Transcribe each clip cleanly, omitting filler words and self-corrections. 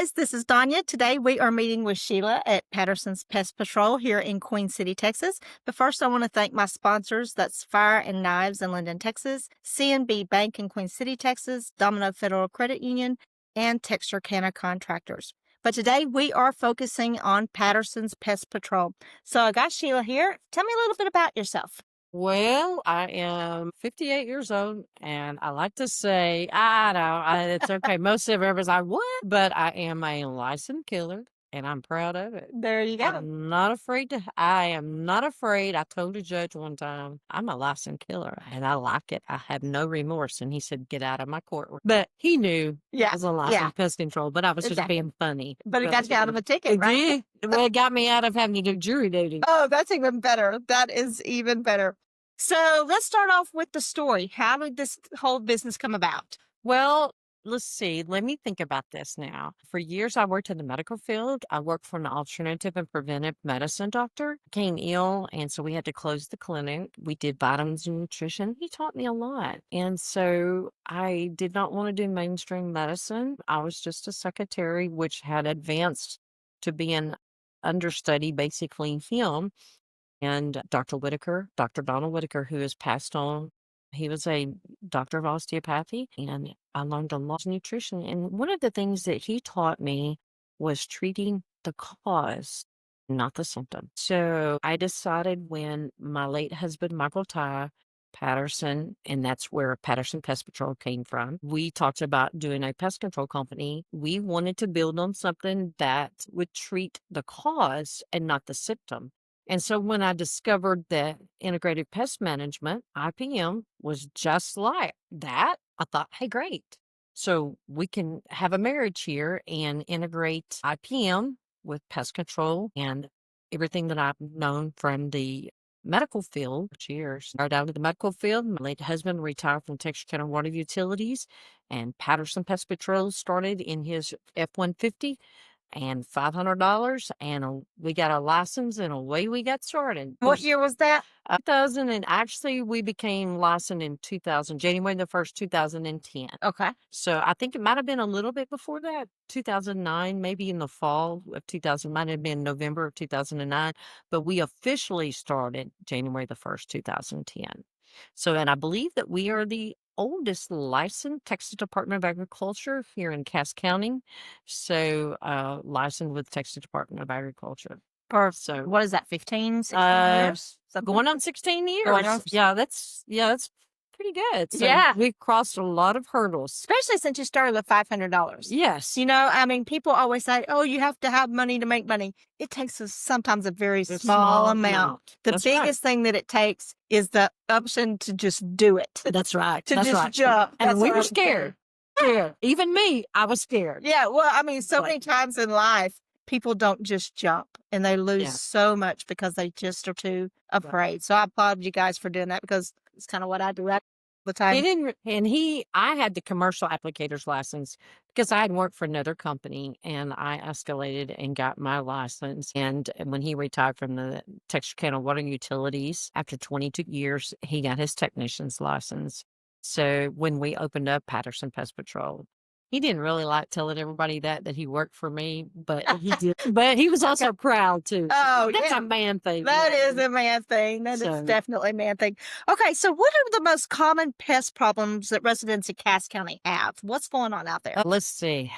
guys, this is Donya. Today we are meeting with Shelia at Patterson's Pest Patrol here in Queen City, Texas. But first I want to thank my sponsors. That's Fire and Knives in Linden, Texas, CNB Bank in Queen City, Texas, Domino Federal Credit Union, and Texarkana Contractors. But today we are focusing on Patterson's Pest Patrol. So I got Shelia here. Tell me a little bit about yourself. Well, I am 58 years old, and I like to say, I know, it's okay. Most of everybody's like, what? But I am a licensed killer, and I'm proud of it. There you go. I am not afraid. I told a judge one time, I'm a licensed killer, and I like it. I have no remorse. And he said, get out of my courtroom. But he knew I was a licensed pest control, but I was just being funny. But it got you out of a ticket, right? Well, it got me out of having to do jury duty. Oh, that's even better. That is even better. So let's start off with the story. How did this whole business come about? Well, let's see. Let me think about this now. For years, I worked in the medical field. I worked for an alternative and preventive medicine doctor. Became ill, and so we had to close the clinic. We did vitamins and nutrition. He taught me a lot. And so I did not want to do mainstream medicine. I was just a secretary, which had advanced to being understudy, basically him. And Dr. Donald Whitaker, who has passed on, he was a doctor of osteopathy, and I learned a lot of nutrition. And one of the things that he taught me was treating the cause, not the symptom. So I decided when my late husband, Michael Ty Patterson, and that's where Patterson Pest Patrol came from, we talked about doing a pest control company. We wanted to build on something that would treat the cause and not the symptom. And so when I discovered that integrated pest management, IPM, was just like that, I thought, hey, great. So we can have a marriage here and integrate IPM with pest control and everything that I've known from the medical field. Cheers. Started out in the medical field. My late husband retired from Texarkana Water Utilities, and Patterson Pest Patrol started in his F-150. And $500, and we got a license, and away we got started. What year was that? 2000, and actually we became licensed in 2000, January the 1st, 2010. Okay. So I think it might have been a little bit before that, 2009, maybe in the fall of 2000, might have been November of 2009, but we officially started January the 1st, 2010. So, and I believe that we are the oldest licensed Texas Department of Agriculture here in Cass County. So, licensed with Texas Department of Agriculture. So what is that, 15, 16 years? Going on 16 years. Yeah, that's pretty good. So yeah. We've crossed a lot of hurdles. Especially since you started with $500. Yes. You know, I mean, people always say, oh, you have to have money to make money. It takes sometimes a very small amount. The biggest thing that it takes is the option to just do it. That's right. To just jump. And we were scared. Yeah. Even me, I was scared. Yeah. Well, I mean, so many times in life, people don't just jump, and they lose so much because they just are too afraid. So I applaud you guys for doing that, because it's kind of what I do all the time. I had the commercial applicator's license because I had worked for another company, and I escalated and got my license. And when he retired from the Texarkana Water Utilities, after 22 years, he got his technician's license. So when we opened up Patterson Pest Patrol, he didn't really like telling everybody that he worked for me, but he did. But he was also proud too. Oh, that's a man thing. That is a man thing. That is definitely a man thing. Okay, so what are the most common pest problems that residents in Cass County have? What's going on out there? Let's see.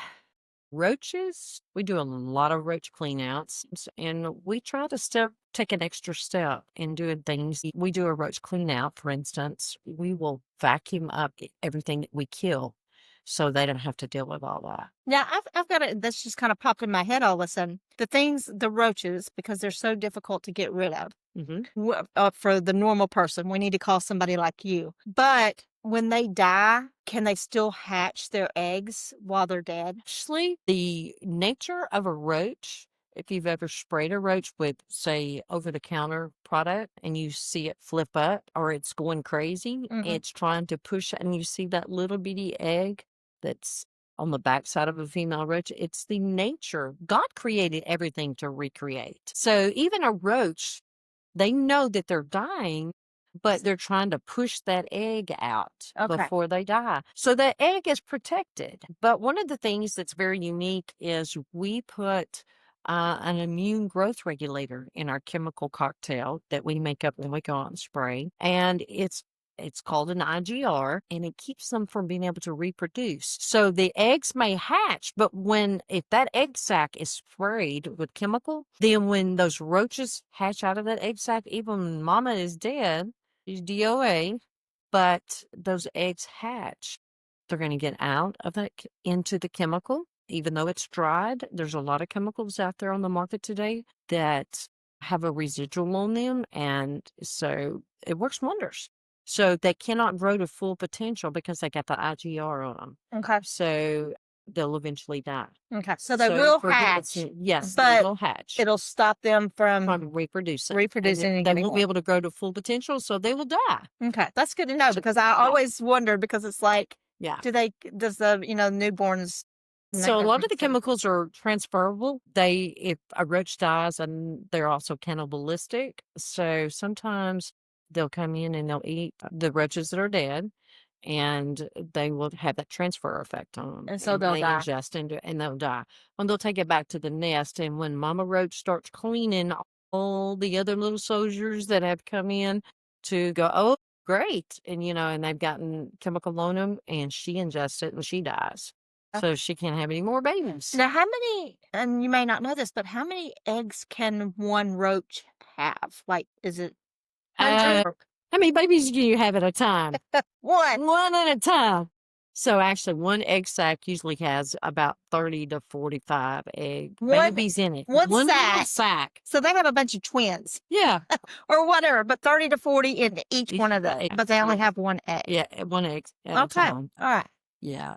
Roaches. We do a lot of roach cleanouts, and we try to take an extra step in doing things. We do a roach cleanout, for instance. We will vacuum up everything that we kill, so they don't have to deal with all that. Now, I've got it. That's just kind of popped in my head all of a sudden. The roaches, because they're so difficult to get rid of. Mm-hmm. For the normal person, we need to call somebody like you. But when they die, can they still hatch their eggs while they're dead? Actually, the nature of a roach, if you've ever sprayed a roach with, say, over-the-counter product, and you see it flip up or it's going crazy, it's trying to push, and you see that little bitty egg that's on the backside of a female roach, it's the nature. God created everything to recreate. So even a roach, they know that they're dying, but they're trying to push that egg out Okay. before they die. So the egg is protected. But one of the things that's very unique is we put an immune growth regulator in our chemical cocktail that we make up when we go out and spray. And it's called an IGR, and it keeps them from being able to reproduce. So the eggs may hatch, but if that egg sac is sprayed with chemical, then when those roaches hatch out of that egg sac, even when mama is dead, she's DOA, but those eggs hatch. They're going to get out of that into the chemical, even though it's dried. There's a lot of chemicals out there on the market today that have a residual on them, and so it works wonders. So they cannot grow to full potential because they got the IGR on them. Okay. So they'll eventually die. Okay. So they will hatch. Yes, but they will hatch. It'll stop them from reproducing. reproducing. They won't be able to grow to full potential, so they will die. Okay. That's good to know, because I always wondered, because it's like, yeah. Does the, newborns. So a lot of the chemicals are transferable. If a roach dies, and they're also cannibalistic. So sometimes they'll come in and they'll eat the roaches that are dead, and they will have that transfer effect on them. And so they'll die. Ingest into it, and they'll die. And they'll take it back to the nest. And when Mama Roach starts cleaning all the other little soldiers that have come in to go, oh, great. And, and they've gotten chemical on them, and she ingests it and she dies. So she can't have any more babies. Now, how many, and you may not know this, but how many eggs can one roach have? Like, is it 100? How many babies do you have at a time? One. One at a time. So actually, one egg sac usually has about 30 to 45 babies in it. One sac. So they have a bunch of twins. Yeah. Or whatever, but 30 to 40 in each one of those. But they only have one egg. Yeah, one egg at a time. All right. Yeah.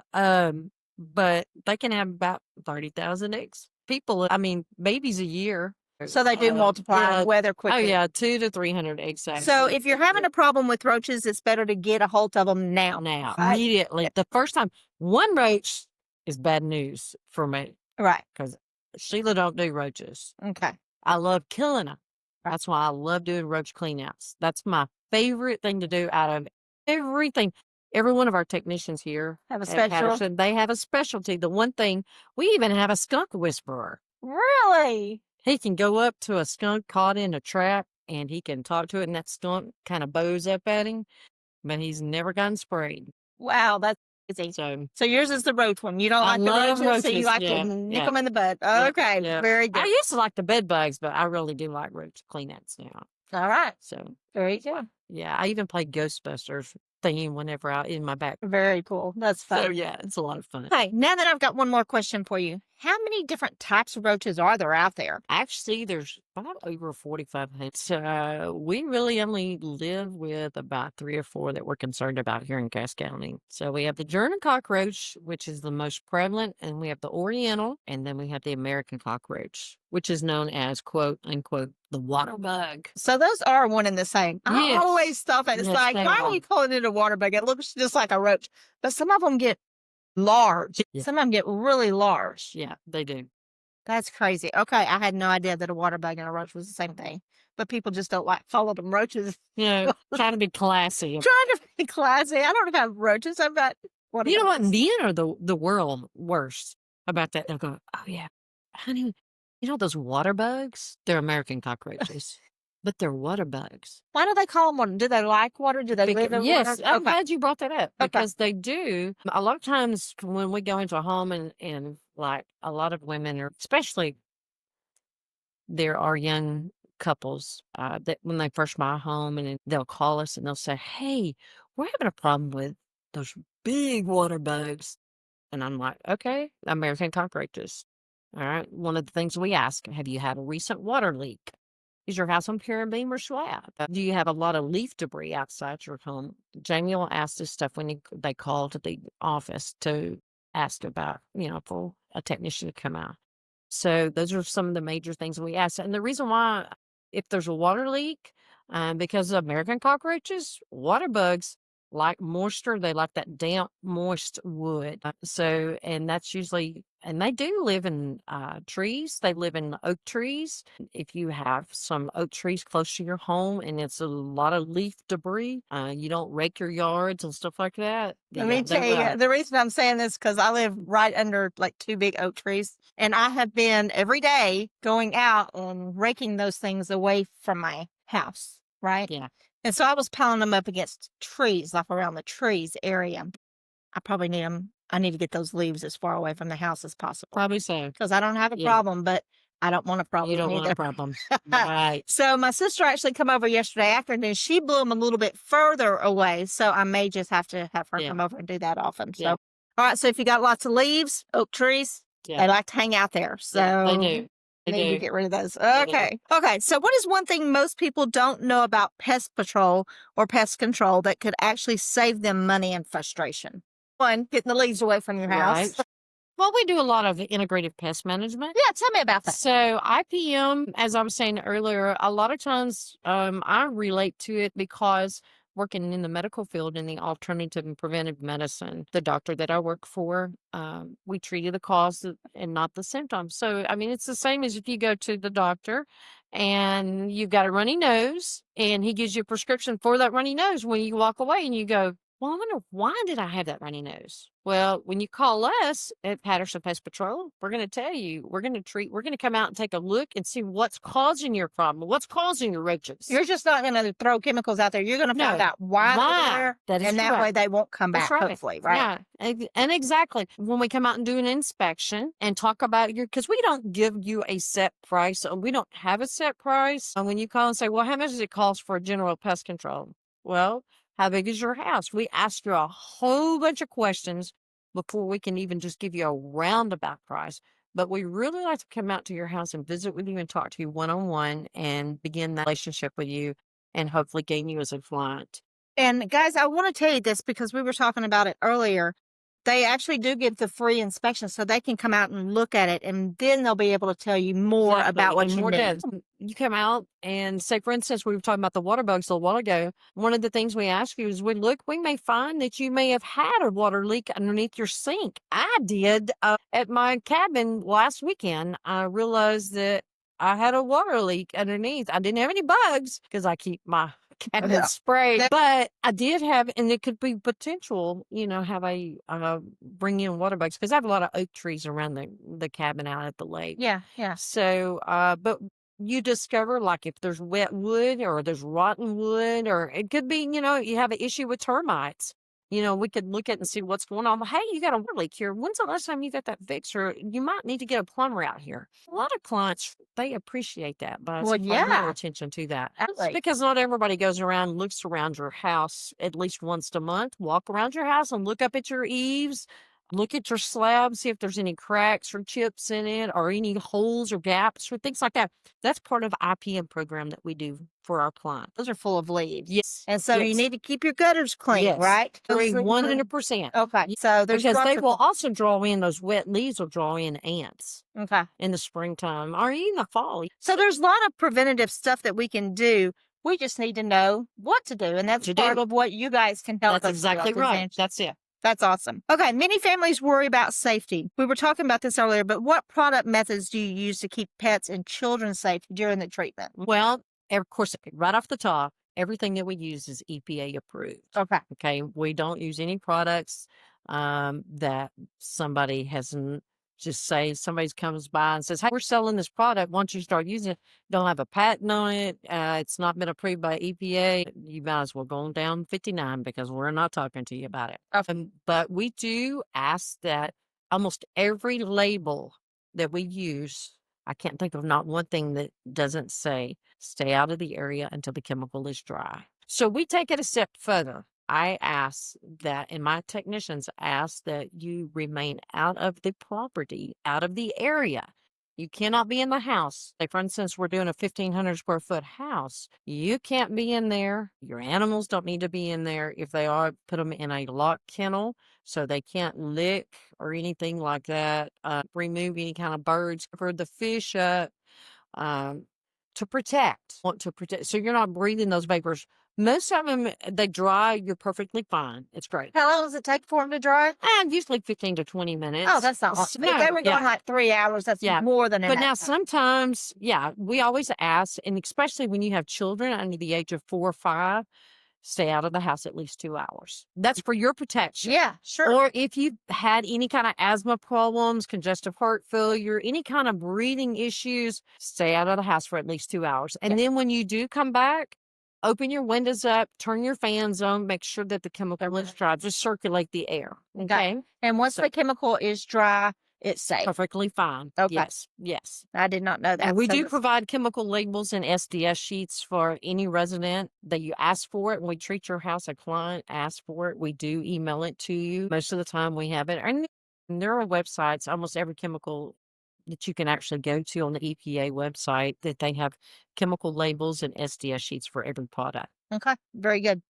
But they can have about 30,000 eggs. Babies a year. So they do multiply rather quickly. Oh, yeah, 200 to 300 egg sacs. So if you're having a problem with roaches, it's better to get a hold of them now. Right? Immediately. The first time, one roach is bad news for me. Right. Because Sheila don't do roaches. Okay. I love killing them. That's why I love doing roach cleanouts. That's my favorite thing to do out of everything. Every one of our technicians here have a specialty. They have a specialty. The one thing, we even have a skunk whisperer. Really? He can go up to a skunk caught in a trap, and he can talk to it, and that skunk kind of bows up at him, but he's never gotten sprayed. Wow, that's easy. So yours is the roach one. You don't like the roaches, so you like to nick them in the bud. Okay, very good. I used to like the bed bugs, but I really do like roach cleanouts now. All right. So very good. Yeah, I even played Ghostbusters theme whenever in my back. Very cool. That's fun. So yeah, it's a lot of fun. Hey, now that I've got one more question for you, how many different types of roaches are there out there? Actually, there's about over 4,500. We really only live with about 3 or 4 that we're concerned about here in Cass County. So we have the German cockroach, which is the most prevalent, and we have the Oriental, and then we have the American cockroach, which is known as, quote unquote, the water bug. So those are one and the same. Yes. I always thought that. It's like, why are we calling it a water bug? It looks just like a roach. But some of them get large. Yeah. Some of them get really large. Yeah, they do. That's crazy. Okay, I had no idea that a water bug and a roach was the same thing. But people just don't like calling them roaches. Yeah, trying to be classy. Trying to be classy. I don't have roaches. I've got water bugs. You know what? Men are the world worst about that. They'll go, oh yeah, honey, those water bugs? They're American cockroaches. But they're water bugs. Why do they call them water? Do they like water? Do they live in water? Yes, I'm glad you brought that up, because they do. A lot of times when we go into a home and like a lot of women, or especially there are young couples that when they first buy a home, and they'll call us and they'll say, hey, we're having a problem with those big water bugs. And I'm like, okay, American cockroaches. All right. One of the things we ask, have you had a recent water leak? Is your house on pier and beam or slab? Do you have a lot of leaf debris outside your home? Jamie will ask this stuff when they call to the office to ask about, for a technician to come out. So those are some of the major things we ask. And the reason why, if there's a water leak, because of American cockroaches, water bugs like moisture, they like that damp, moist wood. And that's usually And they do live in trees. They live in oak trees. If you have some oak trees close to your home and it's a lot of leaf debris, you don't rake your yards and stuff like that. Let me Yeah, tell they're you, right. the reason I'm saying this because I live right under like 2 big oak trees, and I have been every day going out and raking those things away from my house, right? Yeah, And so I was piling them up against trees, like around the trees area. I probably need them. I need to get those leaves as far away from the house as possible probably so. because I don't have a Yeah, problem, but I don't want a you problem don't want either. a problem. Right. So my sister actually come over yesterday afternoon. She blew them a little bit further away, so I may just have to have her Yeah. come over and do that often. So, Yeah. all right. So if you got lots of leaves, oak trees, Yeah. they like to hang out there. So Yeah, they do. They need to do. get rid of those. They do. Okay. Okay. So what is one thing most people don't know about pest patrol or pest control that could actually save them money and frustration? One, getting the leaves away from your house. Right. Well, we do a lot of integrative pest management. Yeah, tell me about that. So IPM, as I was saying earlier, a lot of times I relate to it because working in the medical field in the alternative and preventive medicine, the doctor that I work for, we treated the cause and not the symptoms. So, I mean, it's the same as if you go to the doctor and you've got a runny nose and he gives you a prescription for that runny nose. When you walk away and you go, well, I wonder why did I have that runny nose? Well, when you call us at Patterson Pest Patrol, we're going to tell you, we're going to come out and take a look and see what's causing your problem, what's causing your roaches. You're just not going to throw chemicals out there. You're going to find No. out why they're there, That is and that correct. way they won't come That's back, right. hopefully, right? Yeah, and exactly. When we come out and do an inspection and talk about because we don't give you a set price. We don't have a set price. And when you call and say, well, how much does it cost for general pest control? Well, how big is your house? We ask you a whole bunch of questions before we can even just give you a roundabout price. But we really like to come out to your house and visit with you and talk to you one-on-one and begin that relationship with you and hopefully gain you as a client. And guys, I want to tell you this because we were talking about it earlier. They actually do give the free inspection so they can come out and look at it, and then they'll be able to tell you more Exactly, about what and you more need. depth. You come out and say, for instance, we were talking about the water bugs a while ago. One of the things we ask you is, we may find that you may have had a water leak underneath your sink. I did at my cabin last weekend. I realized that I had a water leak underneath. I didn't have any bugs because I keep my cabin sprayed, but I did have, and it could be potential, have a bring in water bugs because I have a lot of oak trees around the cabin out at the lake. Yeah, yeah. So, but you discover like if there's wet wood or there's rotten wood, or it could be, you have an issue with termites. We could look at and see what's going on. Hey, you got a water leak here. When's the last time you got that fixed? Or you might need to get a plumber out here. A lot of clients, they appreciate that, but Well, pay more yeah. attention to that. Absolutely. Because not everybody goes around and looks around your house at least once a month. Walk around your house and look up at your eaves. Look at your slab, see if there's any cracks or chips in it or any holes or gaps or things like that. That's part of IPM program that we do for our clients. Those are full of leaves. Yes. And so you need to keep your gutters clean, right? Agree 100%. Okay. So there's Because they will of... also draw in, those wet leaves will draw in ants. Okay. In the springtime or even the fall. So there's a lot of preventative stuff that we can do. We just need to know what to do. And that's part of what you guys can help us. That's exactly right. That's it. That's awesome. Okay, many families worry about safety. We were talking about this earlier, but what product methods do you use to keep pets and children safe during the treatment? Well, of course, right off the top, everything that we use is EPA approved. Okay. We don't use any products that somebody hasn't. Just say somebody comes by and says, hey, we're selling this product. Once you start using it, don't have a patent on it. It's not been approved by EPA. You might as well go on down 59 because we're not talking to you about it. But we do ask that almost every label that we use, I can't think of not one thing that doesn't say stay out of the area until the chemical is dry. So we take it a step further. I ask that, and my technicians ask that you remain out of the property, out of the area. You cannot be in the house. Like, for instance, we're doing a 1,500 square foot house. You can't be in there. Your animals don't need to be in there. If they are, put them in a locked kennel so they can't lick or anything like that. Remove any kind of birds, cover the fish up. To protect. Want to protect. So you're not breathing those vapors Most of them, they dry. You're perfectly fine. It's great. How long does it take for them to dry? And usually 15 to 20 minutes. Oh, that's not long. So, If they were going like 3 hours, that's more than But now enough. sometimes, we always ask, and especially when you have children under the age of 4 or 5, stay out of the house at least 2 hours. That's for your protection. Yeah, sure. Or if you've had any kind of asthma problems, congestive heart failure, any kind of breathing issues, stay out of the house for at least 2 hours. And then when you do come back, open your windows up, turn your fans on, make sure that the chemical is dry. Just circulate the air. Okay. And once the chemical is dry, it's safe. Perfectly fine. Okay. Yes. I did not know that. And we do provide chemical labels and SDS sheets for any resident that you ask for it. And we treat your house a client, ask for it. We do email it to you. Most of the time we have it. And there are websites, almost every chemical that you can actually go to on the EPA website, that they have chemical labels and SDS sheets for every product. Okay, very good.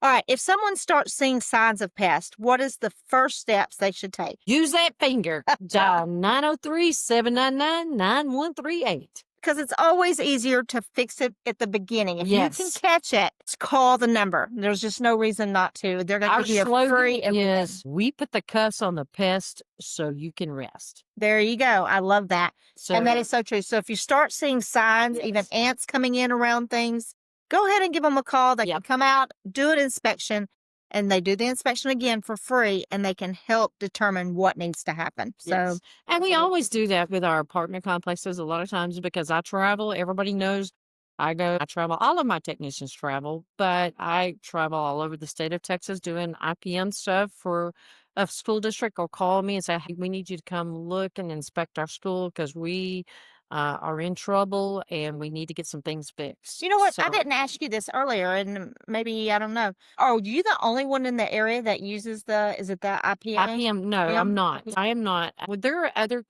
All right, if someone starts seeing signs of pest, what is the first steps they should take? Use that finger. Dial 903-799-9138. Because it's always easier to fix it at the beginning. If you can catch it, call the number. There's just no reason not to. They're going to give you a free. Yes, we put the cuffs on the pest so you can rest. There you go. I love that. And that is so true. So if you start seeing signs, even ants coming in around things, go ahead and give them a call. They can come out, do an inspection, and they do the inspection again for free, and they can help determine what needs to happen. So, and we always do that with our apartment complexes a lot of times because I travel. Everybody knows I travel. All of my technicians travel, but I travel all over the state of Texas doing IPM stuff for a school district. Will call me and say, hey, we need you to come look and inspect our school because we are in trouble and we need to get some things fixed. You know what? I didn't ask you this earlier, and maybe, I don't know. Are you the only one in the area that uses is it the IPM? IPM? No, I'm not. I am not.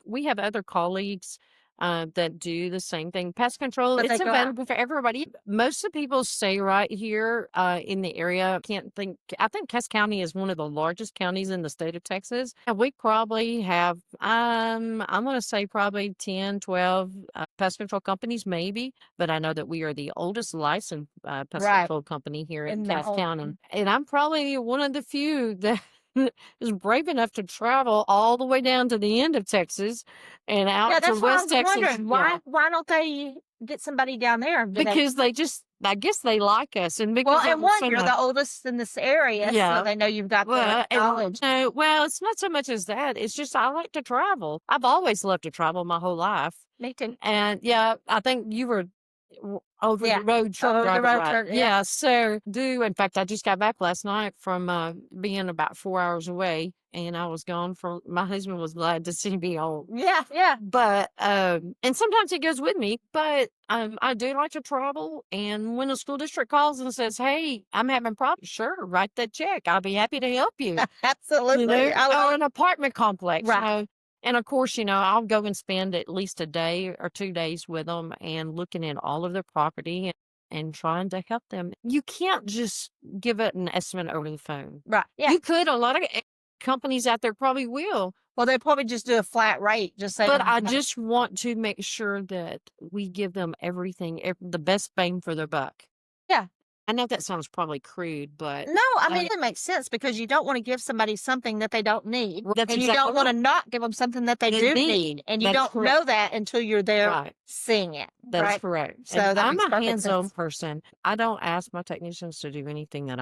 We have other colleagues that do the same thing. Pest control, it's available for everybody. Most of the people stay right here in the area. I think Cass County is one of the largest counties in the state of Texas. And we probably have, I'm going to say probably 10, 12 pest control companies, maybe. But I know that we are the oldest licensed pest control company here in Cass County. And I'm probably one of the few that is brave enough to travel all the way down to the end of Texas and out to West Texas. Why don't they get somebody down there? Because I guess they like us. And because you're the oldest in this area, so they know you've got the knowledge. Well, it's not so much as that. It's just I like to travel. I've always loved to travel my whole life. Me too. And I think you were over the road truck driver. So in fact, I just got back last night from being about 4 hours away, and I was gone my husband was glad to see me home. But and sometimes he goes with me, but I do like to travel, and when a school district calls and says, hey, I'm having problems, sure, write that check. I'll be happy to help you. Absolutely. Or an apartment complex. Right. And of course, I'll go and spend at least a day or 2 days with them and looking at all of their property and trying to help them. You can't just give it an estimate over the phone. Right. Yeah. You could. A lot of companies out there probably will. Well, they probably just do a flat rate. But I just want to make sure that we give them everything, the best bang for their buck. Yeah. I know that sounds probably crude, but... No, I mean, it makes sense because you don't want to give somebody something that they don't need. And you don't want to not give them something that they do need. And you don't know that until you're there seeing it. That's correct. So I'm a hands-on person. I don't ask my technicians to do anything that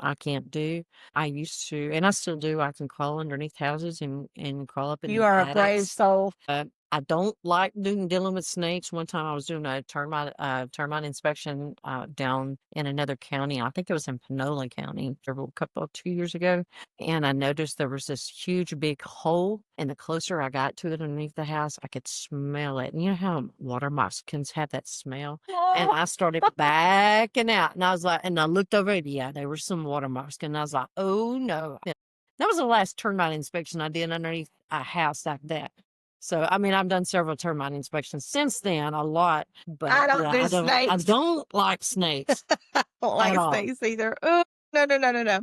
I can't do. I used to, and I still do. I can crawl underneath houses and crawl up in the attics. You are a brave soul. I don't like dealing with snakes. One time I was doing a termite inspection down in another county. I think it was in Panola County 2 years ago. And I noticed there was this huge big hole. And the closer I got to it underneath the house, I could smell it. And you know how water moccasins have that smell? And I started backing out. And I was like, and I looked over and there were some water moccasins. And I was like, oh no. That was the last termite inspection I did underneath a house like that. So, I mean, I've done several termite inspections since then, a lot. But I don't do snakes. I don't like snakes. I don't like snakes either. Oh, no.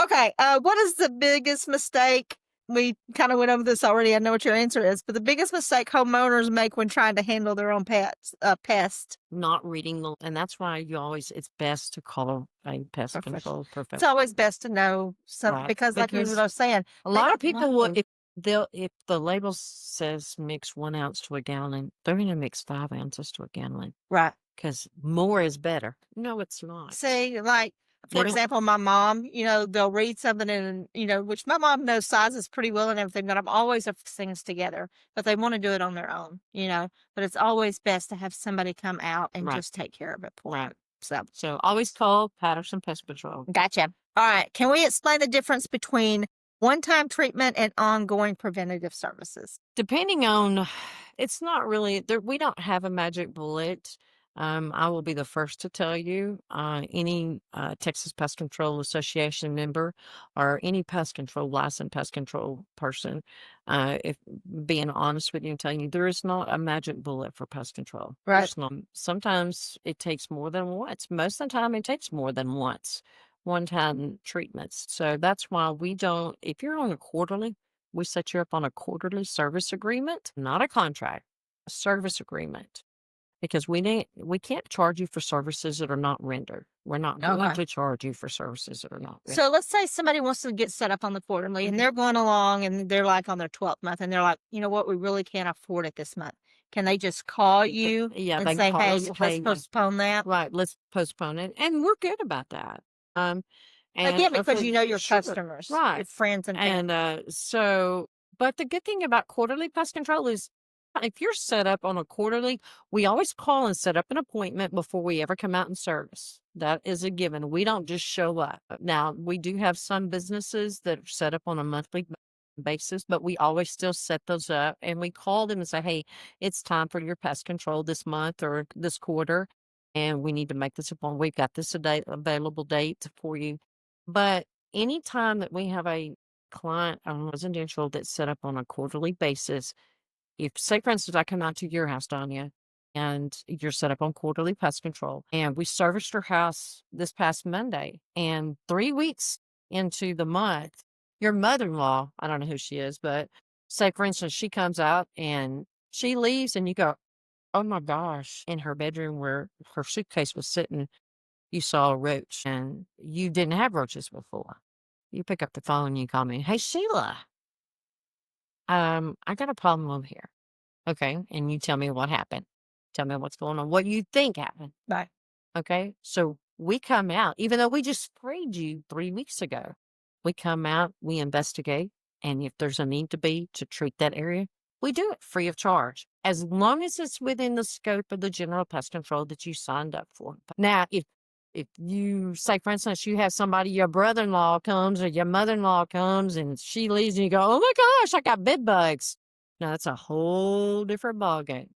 Okay. What is the biggest mistake we kind of went over this already. I know what your answer is, but the biggest mistake homeowners make when trying to handle their own pest. Not reading and that's why it's best to call a pest Perfect. control It's professional. always best to know some Right, because, like you because were saying, a they lot don't of people will, know. if the label says mix 1 ounce to a gallon, they're going to mix 5 ounces to a gallon Right. because more is better. No, it's not. See, like, They for don't- example, my mom, they'll read something and, which my mom knows sizes pretty well and everything, but I'm always of things together, but they want to do it on their own, but it's always best to have somebody come out and Right. just take care of it. Right. So, So always call Patterson Pest Patrol. gotcha. All right. Can we explain the difference between one-time treatment and ongoing preventative services? Depending on, it's not really there. We don't have a magic bullet. I will be the first to tell you, any Texas Pest Control Association member or any licensed pest control person, if being honest with you and telling you, there is not a magic bullet for pest control. Right. There's not. Sometimes it takes more than once. Most of the time, it takes more than once. One-time treatments. So that's why we don't. If you're on a quarterly, we set you up on a quarterly service agreement, not a contract, a service agreement, because we can't charge you for services that are not rendered. We're not going to charge you for services that are not rendered. So let's say somebody wants to get set up on the quarterly and they're going along and they're like on their 12th month and they're like, you know what, we really can't afford it this month. Can they just call you and they say, call hey, us, let's postpone that? Right, let's postpone it. And we're good about that. And Again, because you know your sure, customers, right, your friends and family. And but the good thing about quarterly pest control is if you're set up on a quarterly, we always call and set up an appointment before we ever come out and service. That is a given. We don't just show up. Now, we do have some businesses that are set up on a monthly basis, but we always still set those up and we call them and say, hey, it's time for your pest control this month or this quarter, and we need to make this appointment. We've got this available date for you. But anytime that we have a client on residential that's set up on a quarterly basis, if, say, for instance, I come out to your house, Donya, and you're set up on quarterly pest control, and we serviced your house this past Monday, and 3 weeks into the month, your mother-in-law, I don't know who she is, but say, for instance, she comes out and she leaves, and you go, oh my gosh, in her bedroom where her suitcase was sitting, you saw a roach, and you didn't have roaches before. You pick up the phone and you call me, hey, Sheila, I got a problem over here. Okay. And you tell me what happened. Tell me what's going on, what you think happened. Right. Okay. So we come out, even though we just sprayed you 3 weeks ago, we come out, we investigate. And if there's a need to treat that area, we do it free of charge, as long as it's within the scope of the general pest control that you signed up for. Now, if you say, for instance, you have somebody, your brother-in-law comes or your mother-in-law comes and she leaves and you go, oh my gosh, I got bed bugs. Now that's a whole different ballgame.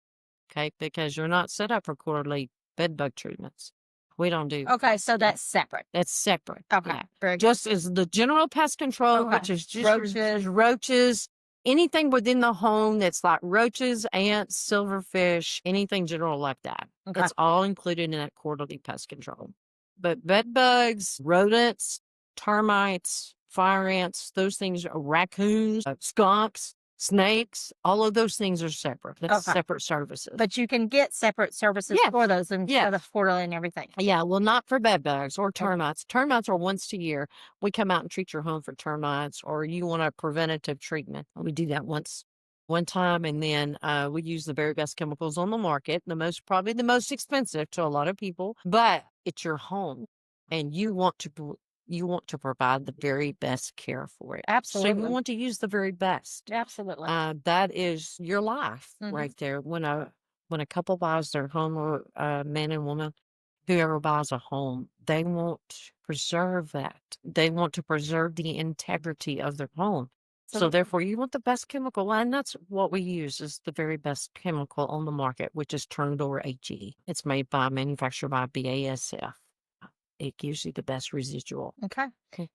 Okay. Because you're not set up for quarterly bed bug treatments. We don't do. Okay. So that's separate. That's separate. Okay. Yeah. Very good. Just as the general pest control, Okay. which is just roaches, anything within the home that's like roaches, ants, silverfish, anything general like that. Okay. It's all included in that quarterly pest control. But bed bugs, rodents, termites, fire ants, those things are raccoons, skunks, snakes, all of those things are separate. That's separate services. But you can get separate services for those instead of quarterly and everything. Yeah, well, not for bed bugs or termites. Termites are once a year. We come out and treat your home for termites, or you want a preventative treatment. We do that one time, and then we use the very best chemicals on the market, probably the most expensive to a lot of people, but it's your home, and you want to provide the very best care for it. Absolutely. So you want to use the very best. Absolutely. That is your life right there. When a couple buys their home, or a man and woman, whoever buys a home, they want to preserve that. They want to preserve the integrity of their home. So therefore, you want the best chemical, and that's what we use is the very best chemical on the market, which is Turnador HE. It's manufactured by BASF. It gives you the best residual. Okay.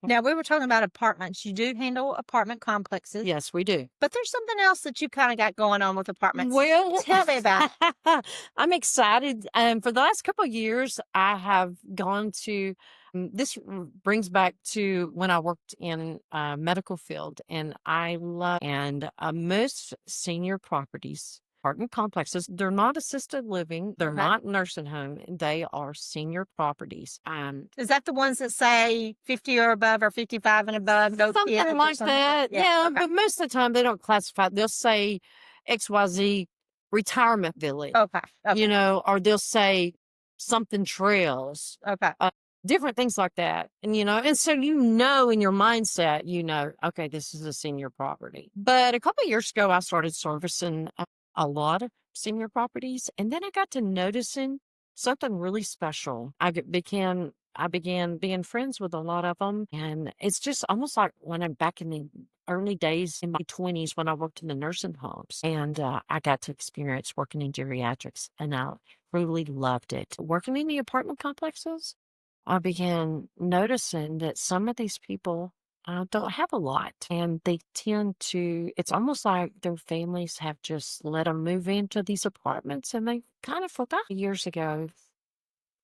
Now, we were talking about apartments. You do handle apartment complexes. Yes, we do. But there's something else that you kind of got going on with apartments. Well, tell me about it. I'm excited. For the last couple of years, I have gone to This brings back to when I worked in medical field, and I love and most senior properties, apartment complexes, they're not assisted living, they're Okay. not nursing home, they are senior properties. Is that the ones that say 50 or above or 55 and above? No Something kids or like something? that. Yeah, Okay. but most of the time they don't classify. They'll say XYZ retirement village, Okay. Okay. or they'll say something trails, Okay. uh, different things like that. And so in your mindset, okay, this is a senior property. But a couple of years ago, I started servicing a lot of senior properties, and then I got to noticing something really special. I began being friends with a lot of them, and it's just almost like when I'm back in the early days in my 20s when I worked in the nursing homes, and I got to experience working in geriatrics, and I really loved it. Working in the apartment complexes, I began noticing that some of these people don't have a lot, and they tend to, it's almost like their families have just let them move into these apartments, and they kind of forgot. Years ago,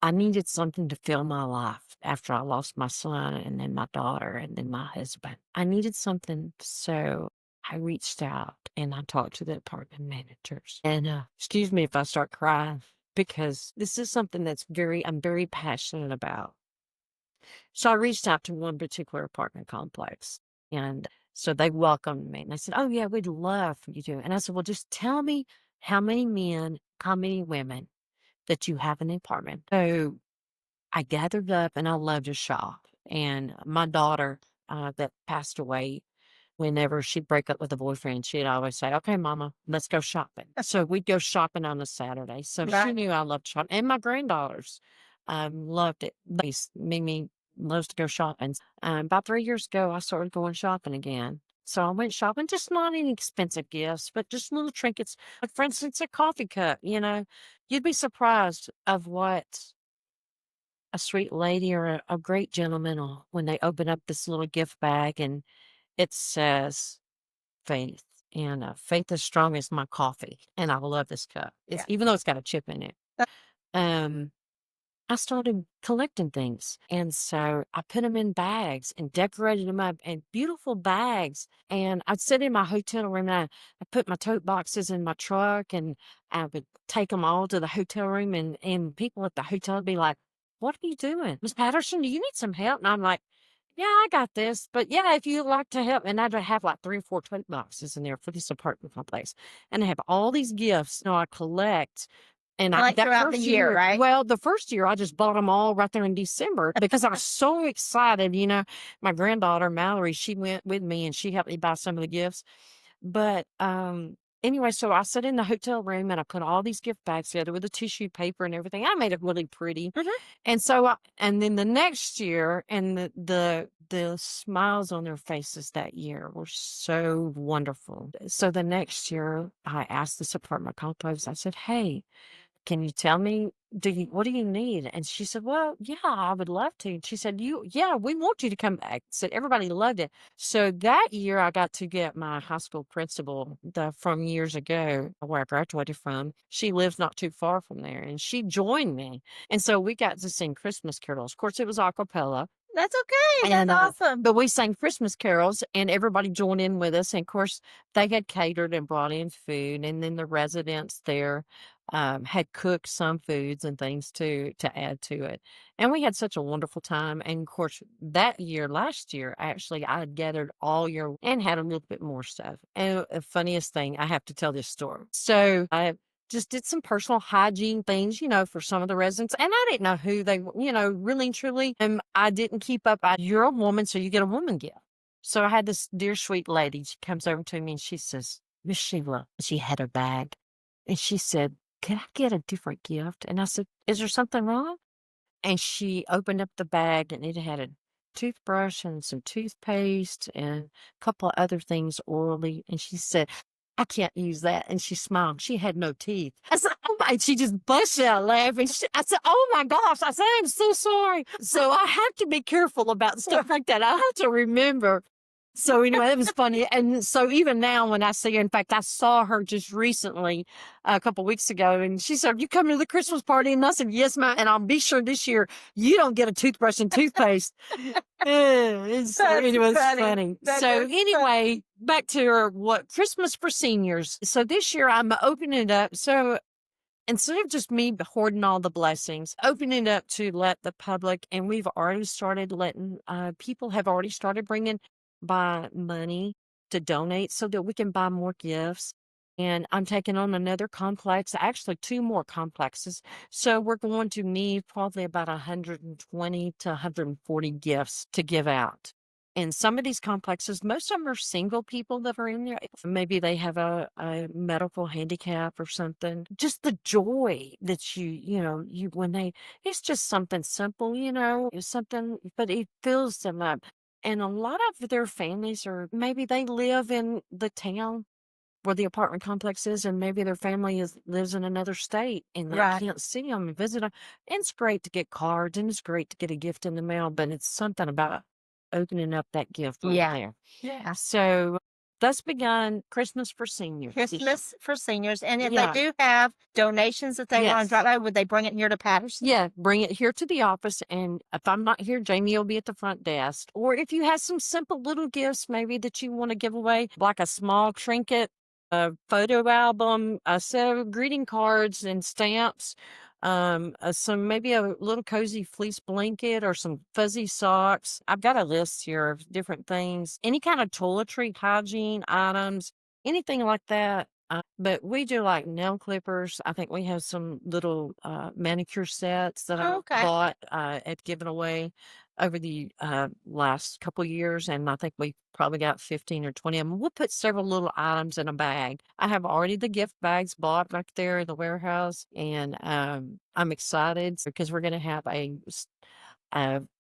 I needed something to fill my life after I lost my son and then my daughter and then my husband. I needed something. So I reached out and I talked to the apartment managers. And excuse me if I start crying because this is something I'm very passionate about. So I reached out to one particular apartment complex, and so they welcomed me and they said, "Oh, yeah, we'd love for you to." And I said, "Well, just tell me how many men, how many women that you have in the apartment." So I gathered up and I love to shop. And my daughter, that passed away, whenever she'd break up with a boyfriend, she'd always say, "Okay, mama, let's go shopping." So we'd go shopping on a Saturday. So she Right. knew I loved shopping. And my granddaughters loved it. Mimi loves to go shopping. About 3 years ago, I started going shopping again. So I went shopping, just not any expensive gifts, but just little trinkets. Like, for instance, a coffee cup, you'd be surprised of what a sweet lady or a great gentleman will, when they open up this little gift bag and it says faith. And faith is strong as my coffee. And I love this cup. Yeah. Even though it's got a chip in it. Um, I started collecting things. And so I put them in bags and decorated them up in beautiful bags. And I'd sit in my hotel room and I put my tote boxes in my truck and I would take them all to the hotel room. And people at the hotel would be like, "What are you doing? Miss Patterson, do you need some help?" And I'm like, "Yeah, I got this. But yeah, if you'd like to help." And I'd have like 3 or 4 tote boxes in there for this apartment complex. And I have all these gifts. I collect. And Like that throughout the first year, right? well, the first year I just bought them all right there in December because I was so excited. My granddaughter Mallory, she went with me and she helped me buy some of the gifts. But anyway, so I sat in the hotel room and I put all these gift bags together with the tissue paper and everything. I made it really pretty. And so and then the next year, and the smiles on their faces that year were so wonderful. So the next year I asked this apartment complex, I said, "Hey, can you tell me, what do you need?" And she said, "Well, yeah, I would love to." And she said, "Yeah, we want you to come back." Said everybody loved it. So that year I got to get my high school principal from years ago where I graduated from. She lives not too far from there and she joined me. And so we got to sing Christmas carols. Of course, it was a cappella. That's okay. And That's awesome. but we sang Christmas carols and everybody joined in with us. And of course, they had catered and brought in food. And then the residents there had cooked some foods and things to add to it. And we had such a wonderful time. And of course, last year, actually, I had gathered all year and had a little bit more stuff. And the funniest thing, I have to tell this story. So I just did some personal hygiene things, for some of the residents. And I didn't know who they were, really and truly. And I didn't keep up. You're a woman, so you get a woman gift. So I had this dear, sweet lady. She comes over to me and she says, "Miss Sheila," she had her bag. And she said, "Can I get a different gift?" And I said, "Is there something wrong?" And she opened up the bag and it had a toothbrush and some toothpaste and a couple of other things orally. And she said, "I can't use that." And she smiled. She had no teeth. I said, "Oh my," and she just busted out laughing. I said, "Oh my gosh." I said, "I'm so sorry." So I have to be careful about stuff like that. I have to remember So anyway, it was funny. And so even now when I see her, in fact, I saw her just recently a couple weeks ago, and she said, "You coming to the Christmas party?" And I said, "Yes, ma'am. And I'll be sure this year you don't get a toothbrush and toothpaste." It was funny. So anyway, back to her, what Christmas for seniors. So this year I'm opening it up. So instead of just me hoarding all the blessings, opening it up to let the public, and we've already started letting people have already started bringing by money to donate so that we can buy more gifts. And I'm taking on another complex, actually two more complexes. So we're going to need probably about 120 to 140 gifts to give out. And some of these complexes, most of them are single people that are in there. Maybe they have a medical handicap or something. Just the joy that it's just something simple, it's something, but it fills them up. And a lot of their families maybe they live in the town where the apartment complex is, and maybe their family lives in another state and they Right. can't see them and visit them. And it's great to get cards and it's great to get a gift in the mail, but it's something about opening up that gift right Yeah. there. Yeah. So that's begun Christmas for seniors. Christmas for seniors. And if Yeah. they do have donations that they want Yes. to drop by, would they bring it here to Patterson? Yeah, bring it here to the office. And if I'm not here, Jamie will be at the front desk. Or if you have some simple little gifts, maybe that you want to give away, like a small trinket, a photo album, a set of greeting cards and stamps, maybe a little cozy fleece blanket or some fuzzy socks. I've got a list here of different things, any kind of toiletry, hygiene items, anything like that. But we do like nail clippers. I think we have some little manicure sets that I Okay. bought and given away over the last couple years, and I think we probably got 15 or 20 of them. We'll put several little items in a bag. I have already the gift bags bought back there in the warehouse, and I'm excited because we're going to have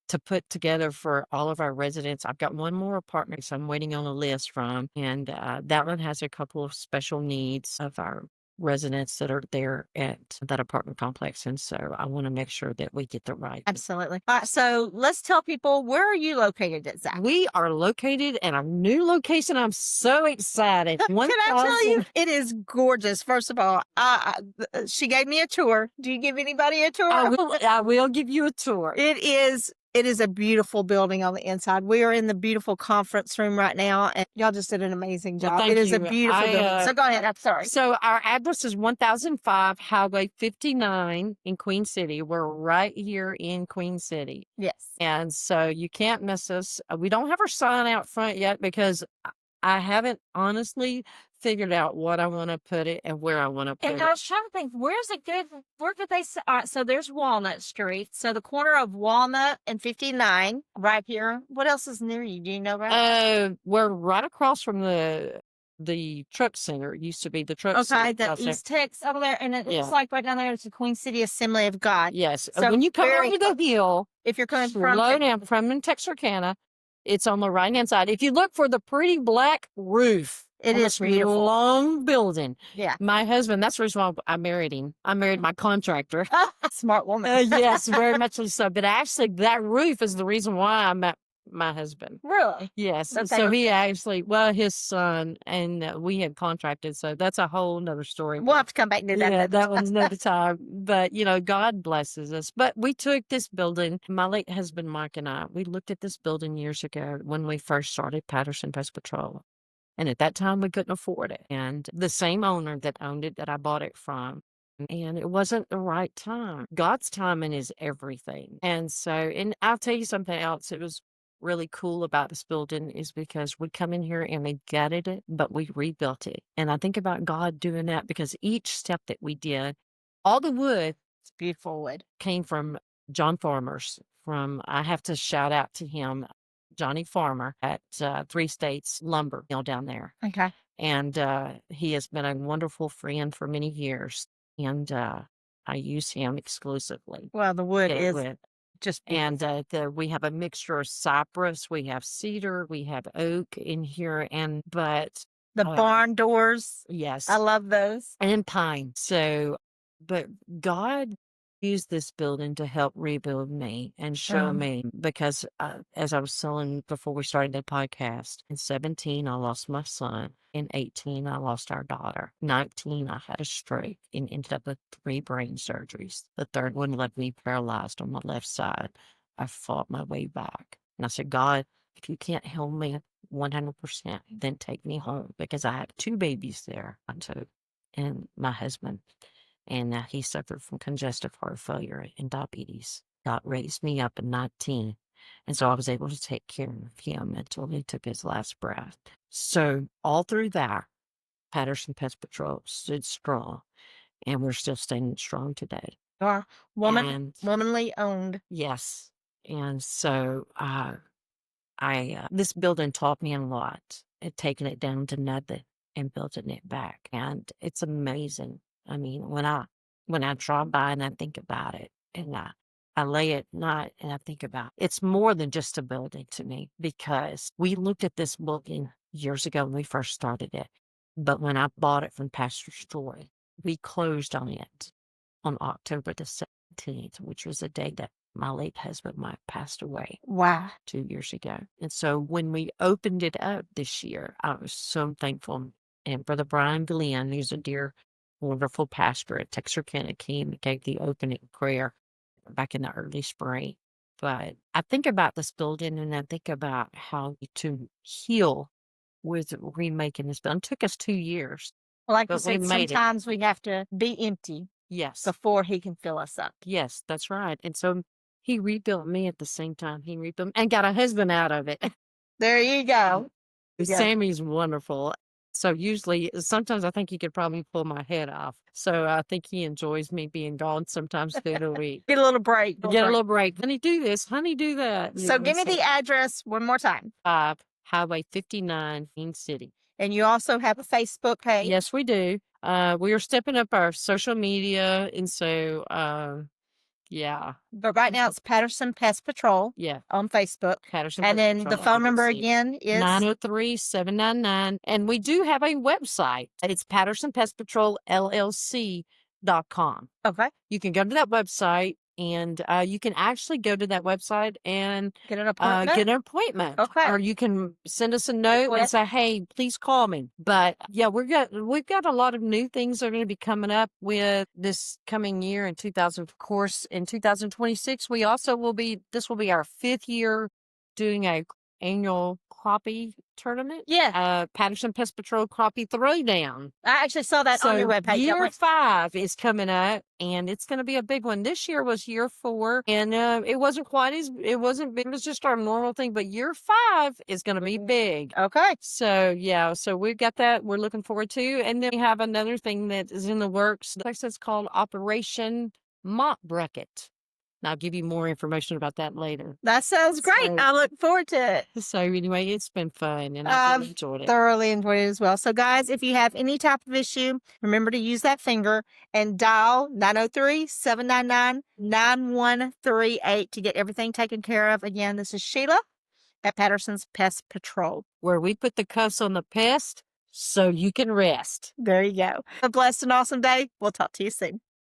to put together for all of our residents. I've got one more apartment so I'm waiting on a list from, and that one has a couple of special needs of our residents that are there at that apartment complex. And so I want to make sure that we get the right. Absolutely. All right. So let's tell people, where are you located exactly? We are located at our new location. I'm so excited. Can I tell you, it is gorgeous. First of all, she gave me a tour. Do you give anybody a tour? I will give you a tour. It is a beautiful building on the inside. We are in the beautiful conference room right now, and y'all just did an amazing job. Well, it is a thank you. beautiful building. So go ahead. I'm sorry. So our address is 1005 Highway 59 in Queen City. We're right here in Queen City. Yes. And so you can't miss us. We don't have our sign out front yet because I haven't honestly figured out what I want to put it and where I want to put And it. I was trying to think, where could they, all right, so there's Walnut Street. So the corner of Walnut and 59 right here. What else is near you? Do you know right? We're right across from the truck center. It used to be the truck center. Okay, the East Tex over there. And it looks like right down there, it's the Queen City Assembly of God. Yes. So when you come over the hill, if you're coming slow down from Texarkana, it's on the right hand side. If you look for the pretty black roof, it is beautiful. Long building. Yeah. My husband, that's the reason why I married him. I married my contractor. Smart woman. Yes, very much so. But actually, that roof is the reason why I met my husband. Really? Yes. Okay. So he his son, and we had contracted. So that's a whole nother story. We'll have to come back and do that. Yeah, that one's another time. But, God blesses us. But we took this building, my late husband, Mike, and I, we looked at this building years ago when we first started Patterson Pest Patrol. And at that time, we couldn't afford it. And the same owner that owned it that I bought it from, and it wasn't the right time. God's timing is everything. And so, and I'll tell you something else. It was really cool about this building is because we come in here and we gutted it, but we rebuilt it. And I think about God doing that because each step that we did, all the wood, it's beautiful wood, came from John Farmer's. I have to shout out to him, Johnny Farmer at 3 States Lumber Mill down there. Okay. And he has been a wonderful friend for many years. And I use him exclusively. Well, the wood is just beautiful. And we have a mixture of cypress, we have cedar, we have oak in here, but the barn doors. Yes. I love those. And pine. So, but God use this building to help rebuild me and show me because as I was telling before we started the podcast, in 17, I lost my son. In 18, I lost our daughter. 19, I had a stroke and ended up with 3 brain surgeries. The third one left me paralyzed on my left side. I fought my way back. And I said, God, if you can't heal me 100%, then take me home because I had 2 babies there. I took and my husband. And he suffered from congestive heart failure and diabetes. God raised me up at 19. And so I was able to take care of him until he took his last breath. So all through that, Patterson Pest Patrol stood strong, and we're still standing strong today. Are womanly owned. Yes. And so this building taught me a lot at taking it down to nothing and building it back. And it's amazing. I mean, when I drive by and I think about it and I lay at night and I think about it's more than just a building to me because we looked at this building years ago when we first started it. But when I bought it from Pastor Story, we closed on it on October the 17th, which was the day that my late husband passed away. Wow. 2 years ago. And so when we opened it up this year, I was so thankful. And Brother Brian Glenn, who's a dear, wonderful pastor at Texarkana, came and gave the opening prayer back in the early spring. But I think about this building and I think about how to heal with remaking this building. It took us 2 years. Like you But we said, made it. sometimes we have to be empty Yes. before he can fill us up. Yes, that's right. And so he rebuilt me at the same time. He rebuilt and got a husband out of it. There you go. Yeah. Sammy's wonderful. So sometimes I think he could probably pull my head off. So I think he enjoys me being gone sometimes through the week. Get a little break. Get a little break. Honey, do this. Honey, do that. So give me the address one more time. 5 Highway 59, King City. And you also have a Facebook page. Yes, we do. We are stepping up our social media. And so, yeah. But right now it's Patterson Pest Patrol. Yeah. On Facebook. Patterson And Pest then Patrol, the phone number LLC. again is 903-799. And we do have a website. It's Patterson Pest Patrol LLC.com. Okay. You can go to that website and you can actually go to that website and Get an appointment. Okay. Or you can send us a note and say, hey, please call me. But yeah, we've got a lot of new things that are going to be coming up with this coming year in 2000. Of course, in 2026, we also this will be our 5th year doing a annual crappie tournament. Yeah. Patterson Pest Patrol Crappie Throwdown. I actually saw that on your webpage. Year 5 is coming up, and it's going to be a big one. This year was year 4, and it wasn't big. It was just our normal thing, but year 5 is going to be big. Okay. So, yeah, so we've got that we're looking forward to. And then we have another thing that is in the works. It's called Operation Mop Bucket. And I'll give you more information about that later. That sounds great. So, I look forward to it. So anyway, it's been fun, and I've really enjoyed it. Thoroughly enjoyed it as well. So guys, if you have any type of issue, remember to use that finger and dial 903-799-9138 to get everything taken care of. Again, this is Sheila at Patterson's Pest Patrol, where we put the cuffs on the pest so you can rest. There you go. A blessed and awesome day. We'll talk to you soon.